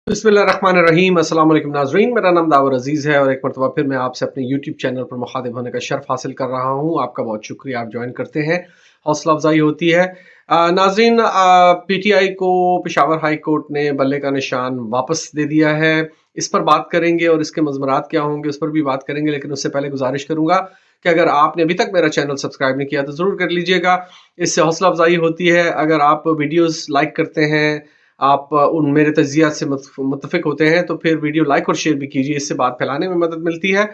बिस्मिल्लाहिर्रहमानिर्रहीम। अस्सलाम वालेकुम नाज़रीन, मेरा नाम दावर अजीज़ है और एक मरतबा फिर मैं आपसे अपने यूट्यूब चैनल पर मुखातिब होने का शर्फ हासिल कर रहा हूँ। आपका बहुत शुक्रिया, आप ज्वाइन करते हैं, हौसला अफजाई होती है। नाज़रीन, पीटीआई को पेशावर हाई कोर्ट ने बल्ले का निशान वापस दे दिया है। इस पर बात करेंगे और इसके मज़मरात क्या होंगे उस पर भी बात करेंगे, लेकिन उससे पहले गुजारिश करूँगा कि अगर आपने अभी तक मेरा चैनल सब्सक्राइब नहीं किया तो ज़रूर कर लीजिएगा। इससे हौसला अफजाई होती है। अगर आप वीडियोज़ लाइक करते हैं, आप उन मेरे तज्जियात से मुत्तफिक होते हैं, तो फिर वीडियो लाइक और शेयर भी कीजिए, इससे बात फैलाने में मदद मिलती है।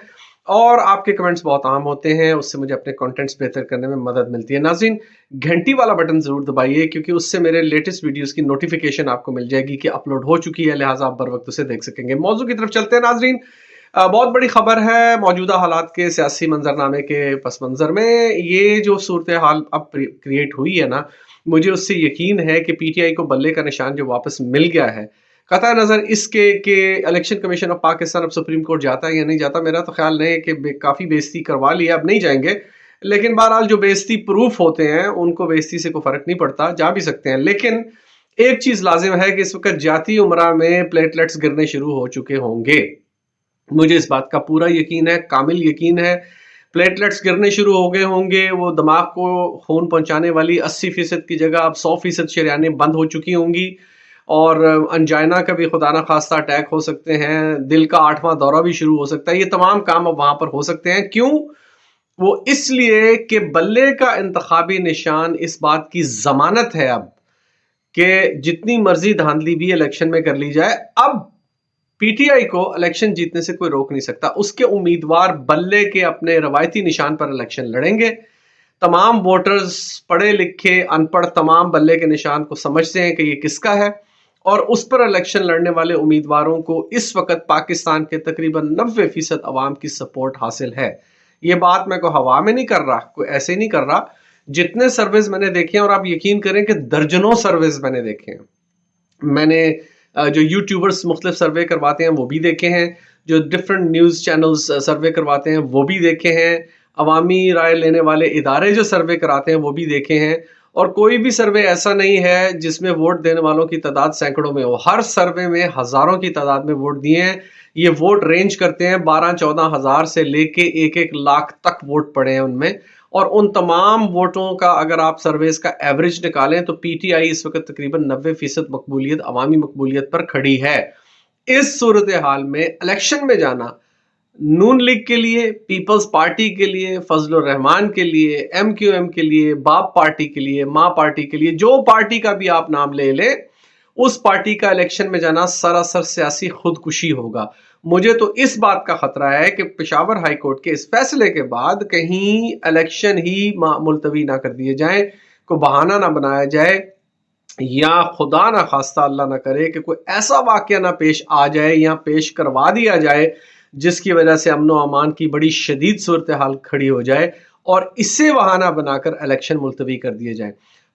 और आपके कमेंट्स बहुत आम होते हैं, उससे मुझे अपने कंटेंट्स बेहतर करने में मदद मिलती है। नाज़रीन, घंटी वाला बटन ज़रूर दबाइए, क्योंकि उससे मेरे लेटेस्ट वीडियोस की नोटिफिकेशन आपको मिल जाएगी कि अपलोड हो चुकी है, लिहाजा आप बर वक्त उसे देख सकेंगे। मौजू की तरफ चलते हैं नाज़रीन। बहुत बड़ी खबर है। मौजूदा हालात के सियासी मंजरनामे के पस मंज़र में ये जो सूरत हाल अब क्रिएट हुई है ना, मुझे उससे यकीन है कि पीटीआई को बल्ले का निशान जो वापस मिल गया है, कतई नज़र इसके कि इलेक्शन कमीशन ऑफ पाकिस्तान अब सुप्रीम कोर्ट जाता है या नहीं जाता, मेरा तो ख्याल नहीं है कि काफ़ी बेइज्जती करवा ली है, अब नहीं जाएंगे। लेकिन बहरहाल जो बेइज्जती प्रूफ होते हैं उनको बेइज्जती से कोई फ़र्क नहीं पड़ता, जा भी सकते हैं। लेकिन एक चीज़ लाजिम है कि इस वक्त जाती उमरा में प्लेटलेट्स गिरने शुरू हो चुके होंगे। मुझे इस बात का पूरा यकीन है, कामिल यकीन है। प्लेटलेट्स गिरने शुरू हो गए होंगे। वो दिमाग को खून पहुंचाने वाली 80% की जगह अब 100% शरेयानें बंद हो चुकी होंगी। और अंजाइना का भी खुदा ना खास्ता अटैक हो सकते हैं, दिल का 8वां दौरा भी शुरू हो सकता है। ये तमाम काम अब वहां पर हो सकते हैं। क्यों? वो इसलिए कि बल्ले का इंतखाबी निशान इस बात की जमानत है अब कि जितनी मर्जी धांधली भी इलेक्शन में कर ली जाए, अब पीटीआई को इलेक्शन जीतने से कोई रोक नहीं सकता। उसके उम्मीदवार बल्ले के अपने रवायती निशान पर इलेक्शन लड़ेंगे। तमाम वोटर्स, पढ़े लिखे अनपढ़, तमाम बल्ले के निशान को समझते हैं कि ये किसका है, और उस पर इलेक्शन लड़ने वाले उम्मीदवारों को इस वक्त पाकिस्तान के तकरीबन 90% अवाम की सपोर्ट हासिल है। ये बात मैं को हवा में नहीं कर रहा, कोई ऐसे नहीं कर रहा। जितने सर्वेज मैंने देखे हैं, और आप यकीन करें कि दर्जनों सर्वेज मैंने देखे हैं, मैंने जो यूट्यूबर्स मुख्तलिफ सर्वे करवाते हैं वो भी देखे हैं, जो डिफरेंट न्यूज़ चैनल्स सर्वे करवाते हैं वो भी देखे हैं, अवामी राय लेने वाले इदारे जो सर्वे कराते हैं वो भी देखे हैं। और कोई भी सर्वे ऐसा नहीं है जिसमें वोट देने वालों की तादाद सैकड़ों में हो। हर सर्वे में हज़ारों की तादाद में वोट दिए हैं। ये वोट रेंज करते हैं 12-14 हज़ार से लेके 1-1 लाख तक वोट पड़े हैं उनमें। और उन तमाम वोटों का अगर आप सर्वेस का एवरेज निकालें तो पीटीआई इस वक्त तकरीबन 90% मकबूलियत, अवामी मकबूलियत पर खड़ी है। इस सूरत हाल में इलेक्शन में जाना नून लीग के लिए, पीपल्स पार्टी के लिए, फजलुर रहमान के लिए, एमक्यूएम के लिए, बाप पार्टी के लिए, माँ पार्टी के लिए, जो पार्टी का भी आप नाम ले लें, उस पार्टी का इलेक्शन में जाना सरासर सियासी खुदकुशी होगा। मुझे तो इस बात का खतरा है कि पेशावर हाई कोर्ट के इस फैसले के बाद कहीं इलेक्शन ही मुलतवी ना कर दिए जाएं, को बहाना ना बनाया जाए, या खुदा ना खास्ता अल्लाह ना करे कि कोई ऐसा वाकया ना पेश आ जाए या पेश करवा दिया जाए जिसकी वजह से अमन व अमान की बड़ी शदीद सूरत हाल खड़ी हो जाए और इससे बहाना बनाकर इलेक्शन मुलतवी कर दिए जाए।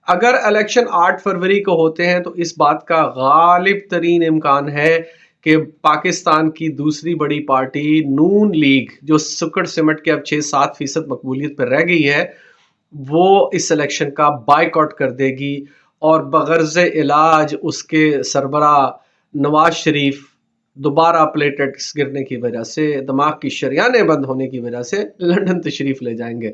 अगर इलेक्शन 8 फरवरी को होते हैं तो इस बात का गालिब तरीन इम्कान है कि पाकिस्तान की दूसरी बड़ी पार्टी नून लीग, जो सुकड़ सिमट के अब 6-7% मकबूलियत पर रह गई है, वो इस इलेक्शन का बाइकआउट कर देगी और बगर्ज इलाज उसके सरबरा नवाज शरीफ दोबारा प्लेटलेट्स गिरने की वजह से, दिमाग की शरियानें बंद होने की वजह से लंदन तशरीफ ले जाएंगे।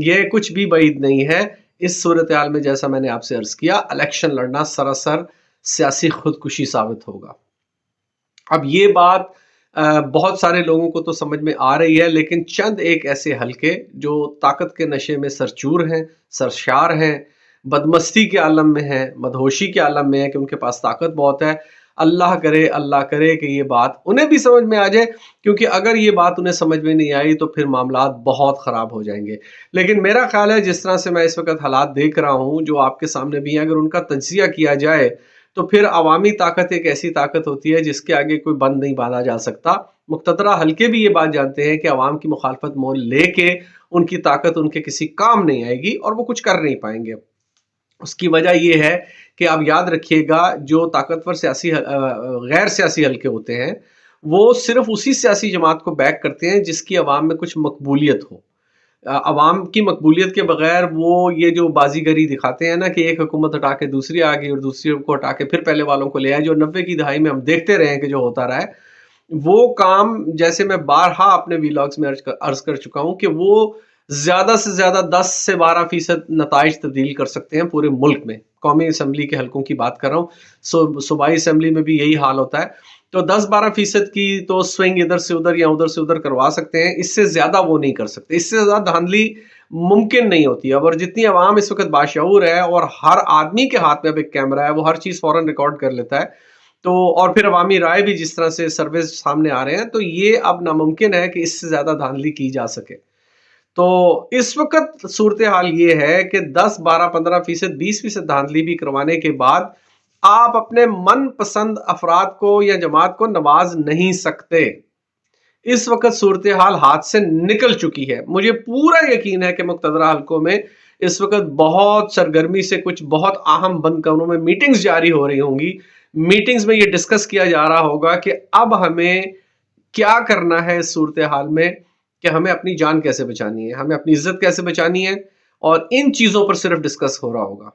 ये कुछ भी بعید नहीं है। इस सूरत हाल में जैसा मैंने आपसे अर्ज किया, इलेक्शन लड़ना सरासर सियासी खुदकुशी साबित होगा। अब ये बात बहुत सारे लोगों को तो समझ में आ रही है, लेकिन चंद एक ऐसे हलके जो ताकत के नशे में सरचूर हैं, सरशार हैं, बदमस्ती के आलम में हैं, मदहोशी के आलम में है कि उनके पास ताकत बहुत है, अल्लाह करे कि ये बात उन्हें भी समझ में आ जाए, क्योंकि अगर ये बात उन्हें समझ में नहीं आई तो फिर मामलात बहुत ख़राब हो जाएंगे। लेकिन मेरा ख्याल है जिस तरह से मैं इस वक्त हालात देख रहा हूँ, जो आपके सामने भी हैं, अगर उनका तज्जिया किया जाए तो फिर अवामी ताकत एक ऐसी ताकत होती है जिसके आगे कोई बंद नहीं बांधा जा सकता। मुक़्तदरा हल्के भी ये बात जानते हैं कि अवाम की मुखालफत मोल लेके उनकी ताकत उनके किसी काम नहीं आएगी और वो कुछ कर नहीं पाएंगे। उसकी वजह यह है कि आप याद रखिएगा, जो ताकतवर सियासी गैर सियासी हल्के होते हैं वो सिर्फ उसी सियासी जमात को बैक करते हैं जिसकी अवाम में कुछ मकबूलियत हो। عوام کی مقبولیت کے بغیر وہ یہ جو بازیگری دکھاتے ہیں نا کہ ایک حکومت ہٹا کے دوسری آ گئی اور دوسری کو ہٹا کے پھر پہلے والوں کو لے آئے، جو 90 کی دہائی میں ہم دیکھتے رہے ہیں کہ جو ہوتا رہا ہے، وہ کام جیسے میں بارہا اپنے ویلاگز میں عرض کر چکا ہوں کہ وہ زیادہ سے زیادہ 10 سے 12% نتائج تبدیل کر سکتے ہیں پورے ملک میں. قومی اسمبلی کے حلقوں کی بات کر رہا ہوں، صوبائی اسمبلی میں بھی یہی حال ہوتا ہے. تو 10-12% کی تو سوئنگ ادھر سے ادھر یا ادھر سے ادھر کروا سکتے ہیں، اس سے زیادہ وہ نہیں کر سکتے، اس سے زیادہ دھاندلی ممکن نہیں ہوتی. اب اور جتنی عوام اس وقت باشعور ہے اور ہر آدمی کے ہاتھ میں اب ایک کیمرہ ہے، وہ ہر چیز فوراً ریکارڈ کر لیتا ہے، تو اور پھر عوامی رائے بھی جس طرح سے سرویز سامنے آ رہے ہیں، تو یہ اب ناممکن ہے کہ اس سے زیادہ دھاندلی کی جا سکے. تو اس وقت صورتحال یہ ہے کہ 10-12-15%، 20% دھاندلی بھی کروانے کے بعد آپ اپنے من پسند افراد کو یا جماعت کو نواز نہیں سکتے. اس وقت صورتحال ہاتھ سے نکل چکی ہے. مجھے پورا یقین ہے کہ مقتدرہ حلقوں میں اس وقت بہت سرگرمی سے کچھ بہت اہم بند کمروں میں میٹنگز جاری ہو رہی ہوں گی. میٹنگز میں یہ ڈسکس کیا جا رہا ہوگا کہ اب ہمیں کیا کرنا ہے اس صورتحال میں، کہ ہمیں اپنی جان کیسے بچانی ہے، ہمیں اپنی عزت کیسے بچانی ہے، اور ان چیزوں پر صرف ڈسکس ہو رہا ہوگا.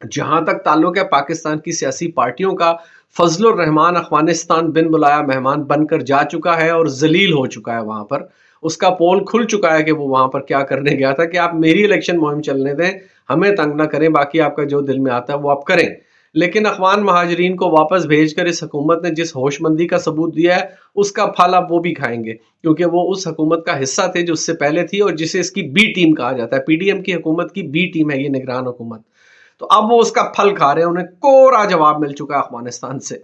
جہاں تک تعلق ہے پاکستان کی سیاسی پارٹیوں کا، فضل الرحمان افغانستان بن بلایا مہمان بن کر جا چکا ہے اور ذلیل ہو چکا ہے. وہاں پر اس کا پول کھل چکا ہے کہ وہ وہاں پر کیا کرنے گیا تھا، کہ آپ میری الیکشن مہم چلنے دیں، ہمیں تنگ نہ کریں، باقی آپ کا جو دل میں آتا ہے وہ آپ کریں. لیکن افغان مہاجرین کو واپس بھیج کر اس حکومت نے جس ہوش مندی کا ثبوت دیا ہے، اس کا پھل اب وہ بھی کھائیں گے، کیونکہ وہ اس حکومت کا حصہ تھے جو اس سے پہلے تھی، اور جسے اس کی بی ٹیم کہا جاتا ہے. پی ڈی ایم کی حکومت کی بی ٹیم ہے یہ نگران حکومت. تو اب وہ اس کا پھل کھا رہے ہیں، انہیں کوڑا جواب مل چکا ہے افغانستان سے.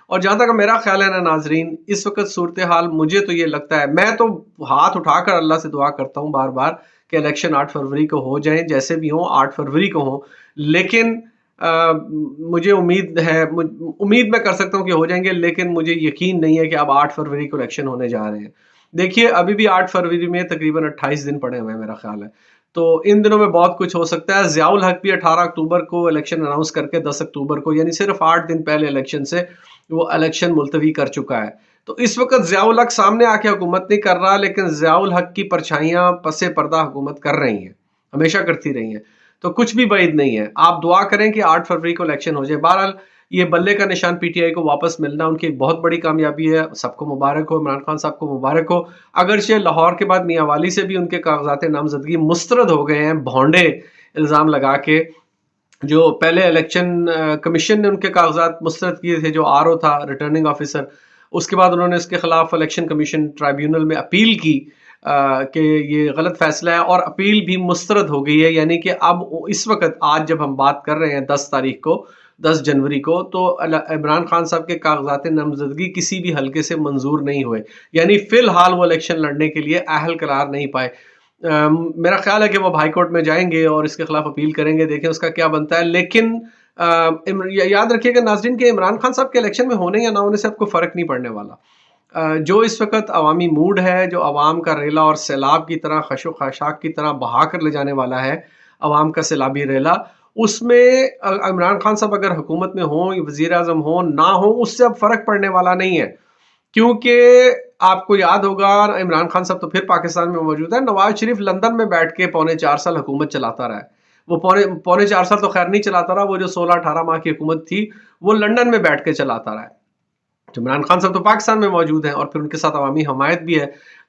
اور جہاں تک میرا خیال ہے نا ناظرین، اس وقت صورتحال مجھے تو یہ لگتا ہے، میں تو ہاتھ اٹھا کر اللہ سے دعا کرتا ہوں بار بار کہ الیکشن 8 فروری کو ہو جائیں، جیسے بھی ہوں 8 فروری کو ہوں. لیکن مجھے امید ہے، امید میں کر سکتا ہوں کہ ہو جائیں گے، لیکن مجھے یقین نہیں ہے کہ اب 8 فروری کو الیکشن ہونے جا رہے ہیں. دیکھیے ابھی بھی 8 فروری میں تقریباً 28 دن پڑے ہوئے ہیں میرا خیال ہے. تو ان دنوں میں بہت کچھ ہو سکتا ہے. ضیاء الحق بھی 18 اکتوبر کو الیکشن اناؤنس کر کے 10 اکتوبر کو، یعنی صرف 8 دن پہلے الیکشن سے وہ الیکشن ملتوی کر چکا ہے. تو اس وقت ضیاء الحق سامنے آ کے حکومت نہیں کر رہا، لیکن ضیاء الحق کی پرچھائیاں پس پردہ حکومت کر رہی ہیں، ہمیشہ کرتی رہی ہیں. تو کچھ بھی بعید نہیں ہے. آپ دعا کریں کہ 8 فروری کو الیکشن ہو جائے. بہرحال یہ بلے کا نشان پی ٹی آئی کو واپس ملنا ان کی ایک بہت بڑی کامیابی ہے. سب کو مبارک ہو، عمران خان صاحب کو مبارک ہو. اگرچہ لاہور کے بعد میاں والی سے بھی ان کے کاغذات نامزدگی مسترد ہو گئے ہیں، بھونڈے الزام لگا کے. جو پہلے الیکشن کمیشن نے ان کے کاغذات مسترد کیے تھے، جو آر او تھا ریٹرننگ آفیسر، اس کے بعد انہوں نے اس کے خلاف الیکشن کمیشن ٹرائیبیونل میں اپیل کی کہ یہ غلط فیصلہ ہے، اور اپیل بھی مسترد ہو گئی ہے. یعنی کہ اب اس وقت آج جب ہم بات کر رہے ہیں 10 تاریخ کو، 10 جنوری کو، تو عمران خان صاحب کے کاغذات نامزدگی کسی بھی حلقے سے منظور نہیں ہوئے، یعنی فی الحال وہ الیکشن لڑنے کے لیے اہل قرار نہیں پائے. میرا خیال ہے کہ وہ ہائی کورٹ میں جائیں گے اور اس کے خلاف اپیل کریں گے، دیکھیں اس کا کیا بنتا ہے. لیکن یاد رکھیے گا ناظرین کہ عمران خان صاحب کے الیکشن میں ہونے یا نہ ہونے سے اب کوئی فرق نہیں پڑنے والا. جو اس وقت عوامی موڈ ہے، جو عوام کا ریلا اور سیلاب کی طرح خش و خاشاک کی طرح بہا کر لے جانے والا ہے، عوام کا سیلابی ریلا، اس میں عمران خان صاحب اگر حکومت میں ہوں، وزیر اعظم ہوں، نہ ہوں، اس سے اب فرق پڑنے والا نہیں ہے. کیونکہ آپ کو یاد ہوگا عمران خان صاحب تو پھر پاکستان میں موجود ہے، نواز شریف لندن میں بیٹھ کے 4.25 سال حکومت چلاتا رہا ہے. وہ 4.25 سال تو خیر نہیں چلاتا رہا، وہ جو 16-18 ماہ کی حکومت تھی وہ لندن میں بیٹھ کے چلاتا رہا ہے. عمران خان صاحب تو پاکستان میں موجود ہیں اور پھر ان کے ساتھ عوامی حمایت بھی ہے.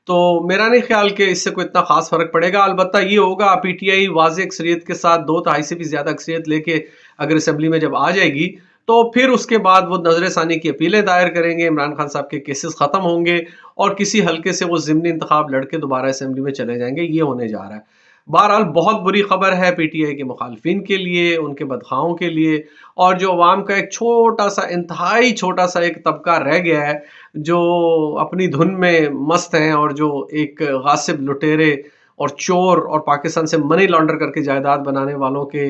تو میرا نہیں خیال کہ اس سے کوئی اتنا خاص فرق پڑے گا. البتہ یہ ہوگا پی ٹی آئی واضح اکثریت کے ساتھ 2/3 سے بھی زیادہ اکثریت لے کے اگر اسمبلی میں جب آ جائے گی، تو پھر اس کے بعد وہ نظر ثانی کی اپیلیں دائر کریں گے، عمران خان صاحب کے کیسز ختم ہوں گے اور کسی حلقے سے وہ ضمنی انتخاب لڑ کے دوبارہ اسمبلی میں چلے جائیں گے. یہ ہونے جا رہا ہے. بہرحال بہت بری خبر ہے پی ٹی آئی کے مخالفین کے لیے، ان کے بدخواہوں کے لیے، اور جو عوام کا ایک چھوٹا سا، انتہائی چھوٹا سا ایک طبقہ رہ گیا ہے جو اپنی دھن میں مست ہیں، اور جو ایک غاصب، لٹیرے اور چور اور پاکستان سے منی لانڈر کر کے جائیداد بنانے والوں کے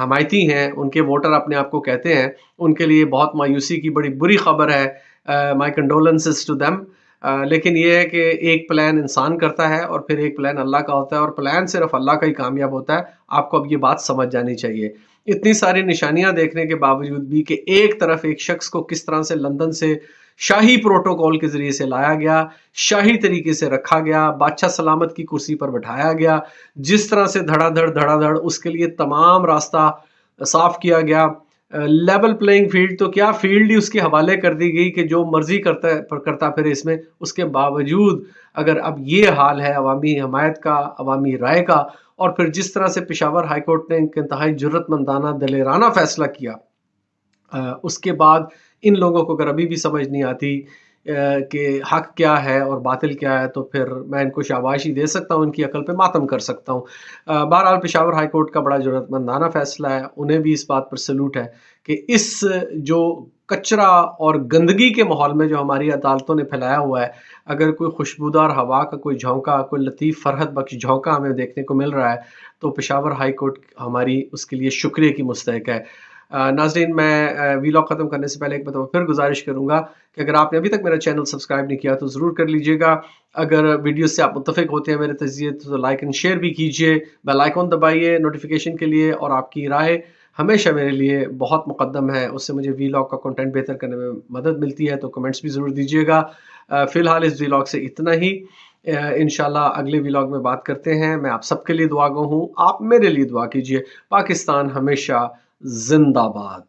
حمایتی ہیں، ان کے ووٹر اپنے آپ کو کہتے ہیں. ان کے لیے بہت مایوسی کی بڑی بری خبر ہے. مائی کنڈولنسز ٹو دیم. لیکن یہ ہے کہ ایک پلان انسان کرتا ہے اور پھر ایک پلان اللہ کا ہوتا ہے، اور پلان صرف اللہ کا ہی کامیاب ہوتا ہے. آپ کو اب یہ بات سمجھ جانی چاہیے. اتنی ساری نشانیاں دیکھنے کے باوجود بھی کہ ایک طرف ایک شخص کو کس طرح سے لندن سے शाही प्रोटोकॉल के ज़रिए से लाया गया, शाही तरीके से रखा गया, बादशाह सलामत की कुर्सी पर बैठाया गया, जिस तरह से धड़ाधड़ उसके लिए तमाम रास्ता साफ किया गया। लेवल प्लेइंग फील्ड तो क्या, फील्ड ही उसके हवाले कर दी गई कि जो मर्जी करता फिर इसमें। उसके बावजूद अगर अब ये हाल है अवामी हमायत का, अवामी राय का, और फिर जिस तरह से पेशावर हाई कोर्ट ने एक इंतहाई जुर्रतमंदाना दलेराना फैसला किया, उसके बाद इन लोगों को अगर अभी भी समझ नहीं आती कि हक क्या है और बातिल क्या है, तो फिर मैं इनको शाबाशी दे सकता हूँ, इनकी अकल पे मातम कर सकता हूँ। बहरहाल पेशावर हाई कोर्ट का बड़ा जुर्रतमंदाना फैसला है, उन्हें भी इस बात पर सैल्यूट है कि इस जो कचरा और गंदगी के माहौल में जो हमारी अदालतों ने फैलाया हुआ है, अगर कोई खुशबूदार हवा का कोई झोंका, कोई लतीफ़ फरहत बख्श झोंका हमें देखने को मिल रहा है, तो पेशावर हाई कोर्ट हमारी उसके लिए शुक्रिया की मुस्तहिक है। नाज़रीन, मैं वीलॉग ख़त्म करने से पहले एक मरतबा फिर गुजारिश करूँगा कि अगर आपने अभी तक मेरा चैनल सब्सक्राइब नहीं किया तो ज़रूर कर लीजिएगा। अगर वीडियो से आप मुत्तफ़िक होते हैं मेरे तज़िये तो लाइक एंड शेयर भी कीजिए, बेल आइकन दबाइए नोटिफिकेशन के लिए, और आपकी राय हमेशा मेरे लिए बहुत मुक़द्दम है, उससे मुझे वीलॉग का कंटेंट बेहतर करने में मदद मिलती है, तो कमेंट्स भी ज़रूर दीजिएगा। फ़िलहाल इस वीलॉग से इतना ही। इंशाल्लाह अगले वीलॉग में बात करते हैं। मैं आप सबके लिए दुआ गो हूँ, आप मेरे लिए दुआ कीजिए। पाकिस्तान हमेशा जिंदाबाद।